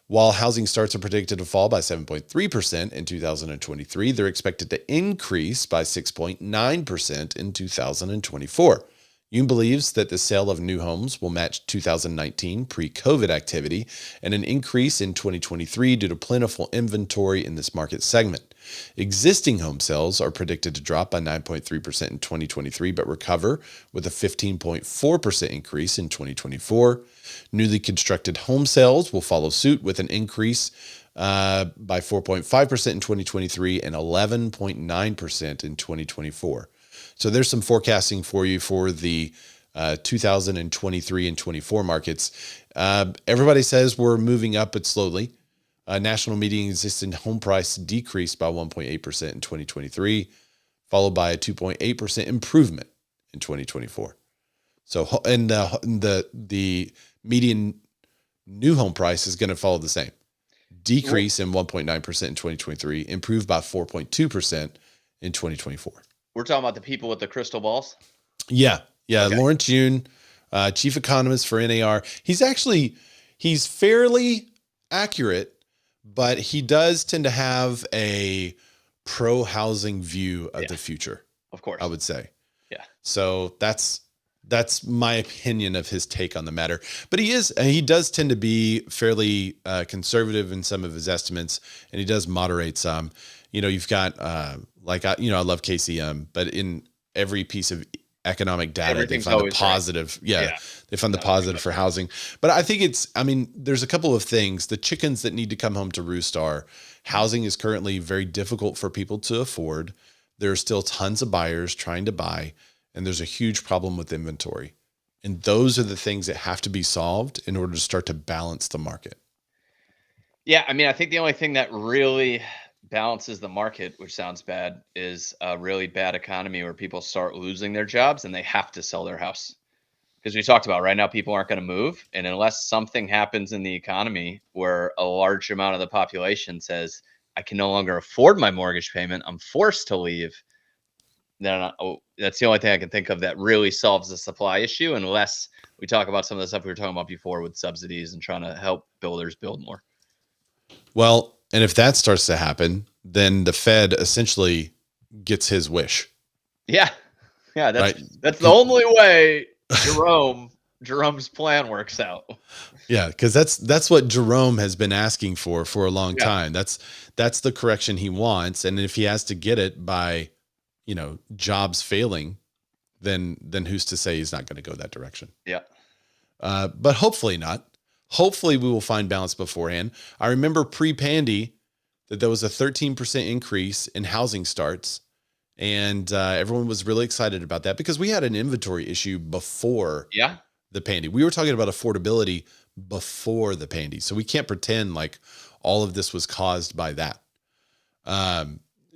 While housing starts are predicted to fall by 7.3% in 2023, they're expected to increase by 6.9% in 2024. Yoon believes that the sale of new homes will match 2019 pre-COVID activity and an increase in 2023 due to plentiful inventory in this market segment. Existing home sales are predicted to drop by 9.3% in 2023, but recover with a 15.4% increase in 2024. Newly constructed home sales will follow suit with an increase by 4.5% in 2023 and 11.9% in 2024. So there's some forecasting for you for the 2023 and 24 markets. Everybody says we're moving up, but slowly. National median existing home price decreased by 1.8% in 2023, followed by a 2.8% improvement in 2024. So, and the median new home price is going to follow the same. Decrease in 1.9% in 2023, improved by 4.2% in 2024. We're talking about the people with the crystal balls? Yeah. Okay. Lawrence Yun, chief economist for NAR. He's fairly accurate, but he does tend to have a pro-housing view of the future. Of course. I would say. Yeah. So that's my opinion of his take on the matter. But he does tend to be fairly conservative in some of his estimates, and he does moderate some. You know, you've got I love KCM, but in every piece of economic data, they find the positive. Right. They find the positive for housing. But I think there's a couple of things. The chickens that need to come home to roost are housing is currently very difficult for people to afford. There are still tons of buyers trying to buy, and there's a huge problem with inventory. And those are the things that have to be solved in order to start to balance the market. Yeah, I mean, I think the only thing that really balances the market, which sounds bad, is a really bad economy where people start losing their jobs and they have to sell their house. Because we talked about right now, people aren't going to move. And unless something happens in the economy where a large amount of the population says, I can no longer afford my mortgage payment, I'm forced to leave, then that's the only thing I can think of that really solves the supply issue, unless we talk about some of the stuff we were talking about before with subsidies and trying to help builders build more. Well, and if that starts to happen, then the Fed essentially gets his wish. Yeah. That's the only way Jerome's plan works out. Yeah, because that's what Jerome has been asking for a long time. That's the correction he wants, and if he has to get it by, jobs failing, then who's to say he's not going to go that direction? Yeah. But hopefully not. Hopefully we will find balance beforehand. I remember pre-Pandy that there was a 13% increase in housing starts, and everyone was really excited about that because we had an inventory issue before the Pandy. We were talking about affordability before the Pandy, so we can't pretend like all of this was caused by that.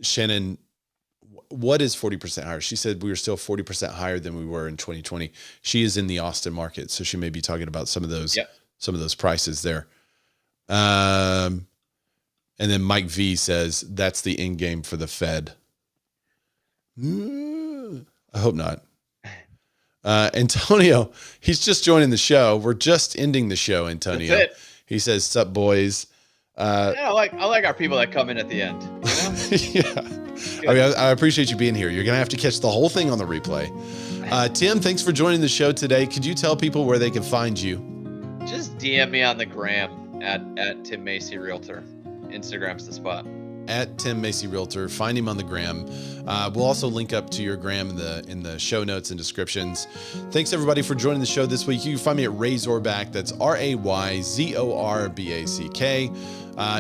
Shannon What is 40% higher? She said we were still 40% higher than we were in 2020. She is in the Austin market, so she may be talking about some of those prices there. And then Mike V says that's the end game for the Fed. I hope not. Antonio, he's just joining the show. We're just ending the show, Antonio. That's it. He says, "Sup, boys." I like our people that come in at the end. You know? Yeah. I mean, I appreciate you being here. You're going to have to catch the whole thing on the replay. Tim, thanks for joining the show today. Could you tell people where they can find you? Just DM me on the gram at Tim Macy Realtor. Instagram's the spot. At Tim Macy Realtor. Find him on the gram. We'll also link up to your gram in the show notes and descriptions. Thanks everybody for joining the show this week. You can find me at Razorback. That's RAYZORBACK.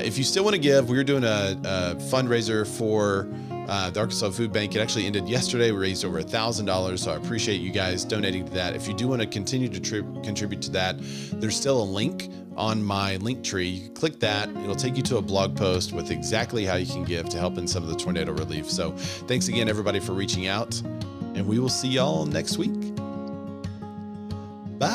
If you still want to give, we're doing a fundraiser for the Arkansas Food Bank. It actually ended yesterday. We raised over $1,000, so I appreciate you guys donating to that. If you do want to continue to contribute to that, there's still a link on my link tree. You can click that. It'll take you to a blog post with exactly how you can give to help in some of the tornado relief. So thanks again, everybody, for reaching out, and we will see y'all next week.